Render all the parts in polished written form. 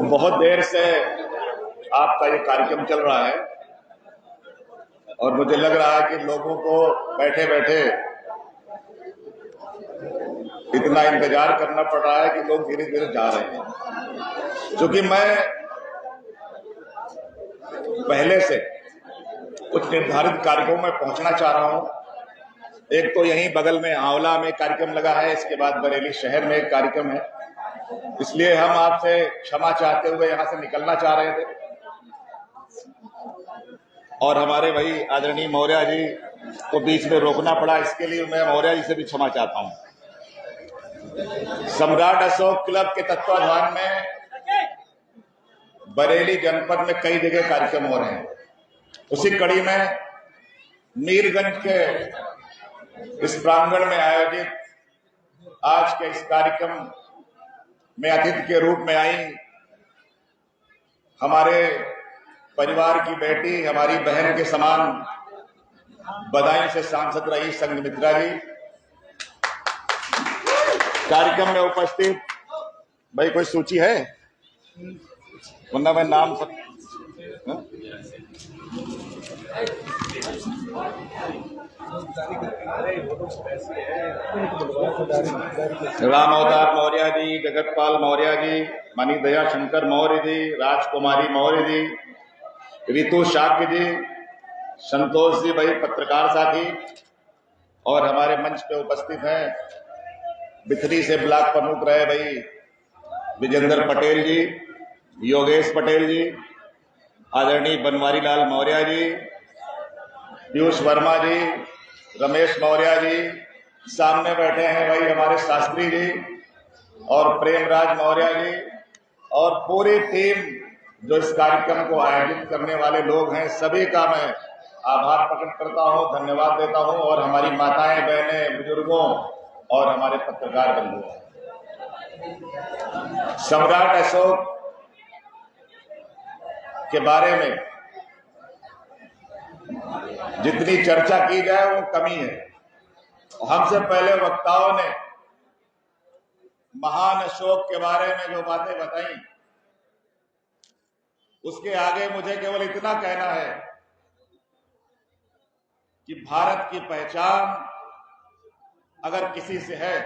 बहुत देर से आपका ये कार्यक्रम चल रहा है और मुझे लग रहा है कि लोगों को बैठे बैठे इतना इंतजार करना पड़ रहा है कि लोग धीरे धीरे जा रहे हैं। क्योंकि मैं पहले से कुछ निर्धारित कार्यक्रमों में पहुंचना चाह रहा हूं। एक तो यहीं बगल में आंवला में कार्यक्रम लगा है, इसके बाद बरेली शहर में एक कार्यक्रम है, इसलिए हम आपसे क्षमा चाहते हुए यहां से निकलना चाह रहे थे। और हमारे भाई आदरणीय मौर्य जी को बीच में रोकना पड़ा, इसके लिए मैं मौर्य जी से भी क्षमा चाहता हूं। सम्राट अशोक क्लब के तत्वाधान में बरेली जनपद में कई जगह कार्यक्रम हो रहे हैं। उसी कड़ी में मीरगंज के इस प्रांगण में आयोजित आज के इस कार्यक्रम में अतिथि के रूप में आई हमारे परिवार की बेटी, हमारी बहन के समान बदायूं से सांसद रही संघमित्रा जी, कार्यक्रम में उपस्थित भाई कोई सूची है वरना मैं नाम सब राम अवतार मौर्य जी, जगतपाल मौर्य जी, मणि दया शंकर मौर्य जी, राजकुमारी मौर्य जी, रितु शाक्य जी, संतोष जी भाई पत्रकार साथी, और हमारे मंच पे उपस्थित हैं बिथरी से ब्लॉक प्रमुख रहे भाई विजेंद्र पटेल जी, योगेश पटेल जी, आदरणीय बनवारी लाल मौर्य जी, पीयूष वर्मा जी, रमेश मौर्य जी, सामने बैठे हैं भाई हमारे शास्त्री जी और प्रेमराज मौर्य जी, और पूरी टीम जो इस कार्यक्रम को आयोजित करने वाले लोग हैं, सभी का मैं आभार प्रकट करता हूं, धन्यवाद देता हूं। और हमारी माताएं, बहनें, बुजुर्गों और हमारे पत्रकार बंधुओं, सम्राट अशोक के बारे में जितनी चर्चा की जाए वो कमी है। हमसे पहले वक्ताओं ने महान अशोक के बारे में जो बातें बताई, उसके आगे मुझे केवल इतना कहना है कि भारत की पहचान अगर किसी से है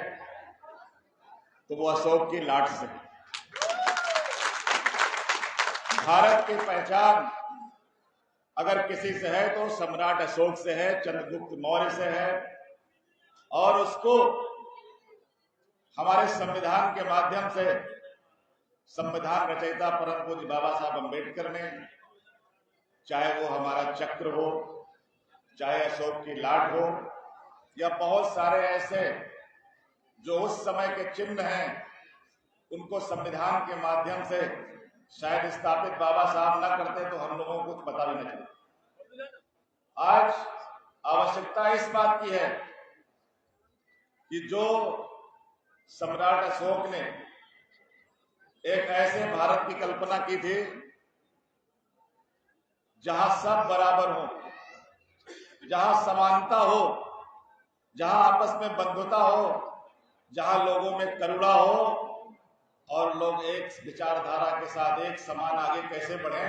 तो वो अशोक की लाट से है। भारत की पहचान अगर किसी से है तो सम्राट अशोक से है, चंद्रगुप्त मौर्य से है, और उसको हमारे संविधान के माध्यम से संविधान रचयिता परम पूज्य बाबा साहब अम्बेडकर ने, चाहे वो हमारा चक्र हो, चाहे अशोक की लाट हो, या बहुत सारे ऐसे जो उस समय के चिन्ह हैं, उनको संविधान के माध्यम से शायद स्थापित बाबा साहब न करते तो हम लोगों को पता भी नहीं चलता। आज आवश्यकता इस बात की है कि जो सम्राट अशोक ने एक ऐसे भारत की कल्पना की थी जहां सब बराबर हो, जहां समानता हो, जहां आपस में बंधुता हो, जहां लोगों में करुणा हो और लोग एक विचारधारा के साथ एक समान आगे कैसे बढ़े।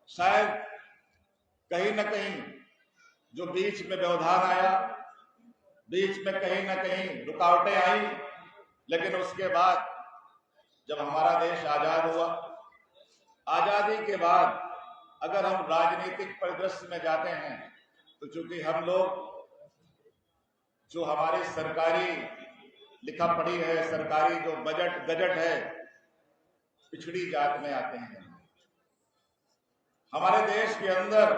शायद कहीं न कहीं जो बीच में व्यवधान आया, बीच में कहीं न कहीं रुकावटें आई, लेकिन उसके बाद जब हमारा देश आजाद हुआ, आजादी के बाद अगर हम राजनीतिक परिदृश्य में जाते हैं तो चूंकि हम लोग जो हमारी सरकारी लिखा पढ़ी है, सरकारी जो गजट है, पिछड़ी जात में आते हैं। हमारे देश के अंदर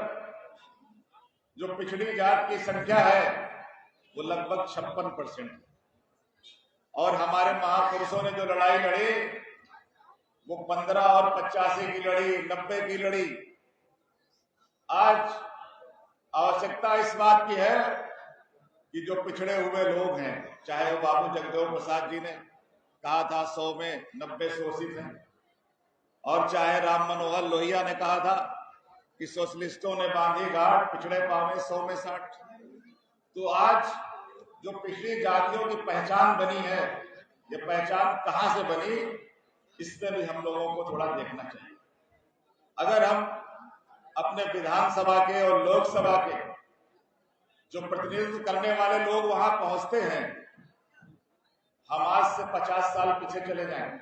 जो पिछड़ी जात की संख्या है वो लगभग 56%, और हमारे महापुरुषों ने जो लड़ाई लड़ी वो 15 और 85 की लड़ी, 90 की लड़ी। आज आवश्यकता इस बात की है कि जो पिछड़े हुए लोग हैं, चाहे वो बाबू जगदेव प्रसाद जी ने कहा था 100 में 90 शोषित हैं, और चाहे राम मनोहर लोहिया ने कहा था कि सोशलिस्टों ने बांधी घाट, पिछड़े पावे 100 में 60। तो आज जो पिछड़ी जातियों की पहचान बनी है, ये पहचान कहां से बनी, इसमें भी हम लोगों को थोड़ा देखना चाहिए। अगर हम अपने विधानसभा के और लोकसभा के जो प्रतिनिधित्व करने वाले लोग वहां पहुंचते हैं, हम आज से 50 साल पीछे चले जाएं,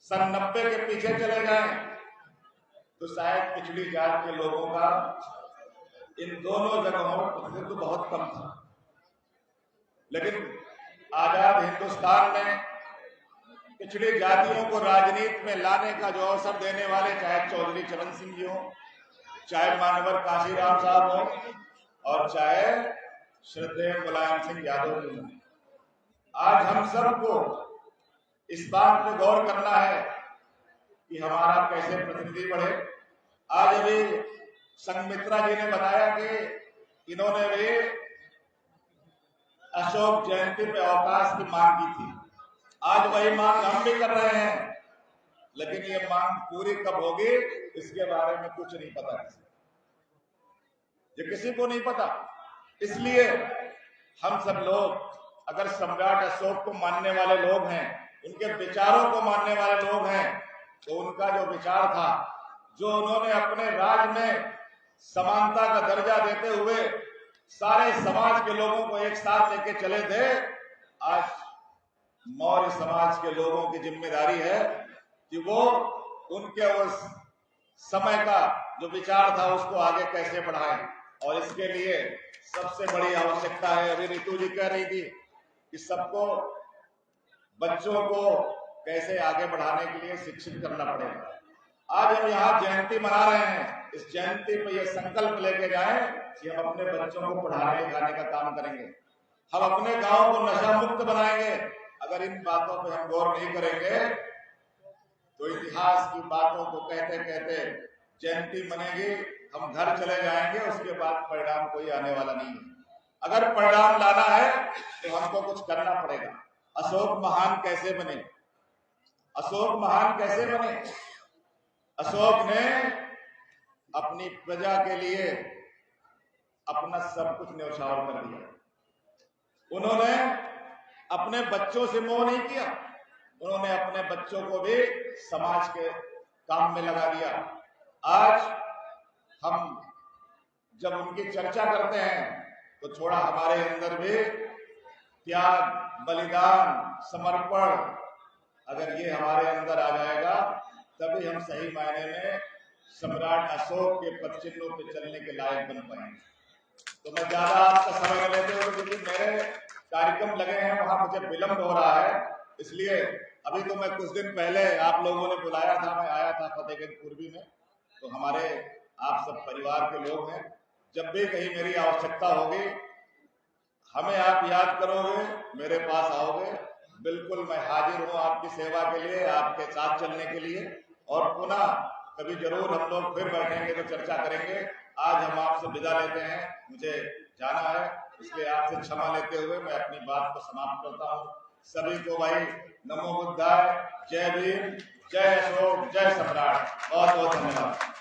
सन 90 के पीछे चले जाएं, तो शायद पिछड़ी जात के लोगों का इन दोनों जगहों पर प्रतिनिधित्व बहुत कम था। लेकिन आजाद हिंदुस्तान में पिछड़ी जातियों को राजनीति में लाने का जो अवसर देने वाले, चाहे चौधरी चरण सिंह जी हो, चाहे मानवर काशीराम साहब हो, और चाहे श्रद्धेय मुलायम सिंह यादव जी हो, आज हम सबको इस बात पे गौर करना है कि हमारा कैसे प्रतिनिधि बढ़े। आज अभी संघमित्रा जी ने बताया कि इन्होंने भी अशोक जयंती पे अवकाश की मांग की थी। आज वही मांग हम भी कर रहे हैं, लेकिन ये मांग पूरी कब होगी इसके बारे में कुछ नहीं पता, ये किसी को नहीं पता। इसलिए हम सब लोग अगर सम्राट अशोक को मानने वाले लोग हैं, उनके विचारों को मानने वाले लोग हैं, तो उनका जो विचार था, जो उन्होंने अपने राज में समानता का दर्जा देते हुए सारे समाज के लोगों को एक साथ लेके चले थे, आज मौर्य समाज के लोगों की जिम्मेदारी है कि वो उनके उस समय का जो विचार था उसको आगे कैसे बढ़ाएं। और इसके लिए सबसे बड़ी आवश्यकता है, अभी रितु जी कह रही थी कि सबको, बच्चों को कैसे आगे बढ़ाने के लिए शिक्षित करना पड़ेगा। आज हम यहाँ जयंती मना रहे हैं, इस जयंती पे ये संकल्प लेके जाएं कि हम अपने बच्चों को पढ़ाने लिखाने का काम करेंगे, हम अपने गांव को नशा मुक्त बनाएंगे। अगर इन बातों पे हम गौर नहीं करेंगे तो इतिहास की बातों को कहते कहते जयंती मनेगी, हम घर चले जाएंगे, उसके बाद परिणाम कोई आने वाला नहीं है। अगर परिणाम लाना है तो हमको कुछ करना पड़ेगा। अशोक महान कैसे बने? अशोक महान कैसे बने? अशोक ने अपनी प्रजा के लिए अपना सब कुछ न्यौछावर कर दिया। उन्होंने अपने बच्चों से मोह नहीं किया, उन्होंने अपने बच्चों को भी समाज के काम में लगा दिया। आज हम जब उनकी चर्चा करते हैं तो थोड़ा हमारे अंदर भी त्याग, बलिदान, समर्पण, अगर ये हमारे अंदर आ जाएगा तभी हम सही मायने में सम्राट अशोक के पदचिन्हों पे चलने के लायक बन पाएंगे। तो मैं ज्यादा आपका समय लेते हुए, क्योंकि मेरे कार्यक्रम लगे हैं, वहां मुझे विलंब हो रहा है, इसलिए अभी तो मैं कुछ दिन पहले आप लोगों ने बुलाया था, मैं आया था फतेहगंज पूर्वी में, तो हमारे आप सब परिवार के लोग हैं। जब भी कहीं मेरी आवश्यकता होगी, हमें आप याद करोगे, मेरे पास आओगे, बिल्कुल मैं हाजिर हूँ आपकी सेवा के लिए, आपके साथ चलने के लिए। और पुनः कभी जरूर हम लोग फिर बैठेंगे तो चर्चा करेंगे। आज हम आपसे विदा लेते हैं, मुझे जाना है, इसलिए आपसे क्षमा लेते हुए मैं अपनी बात को समाप्त करता हूँ। सभी को भाई नमो बुद्धाय, जय भीम, जय अशोक, जय सम्राट, बहुत बहुत धन्यवाद।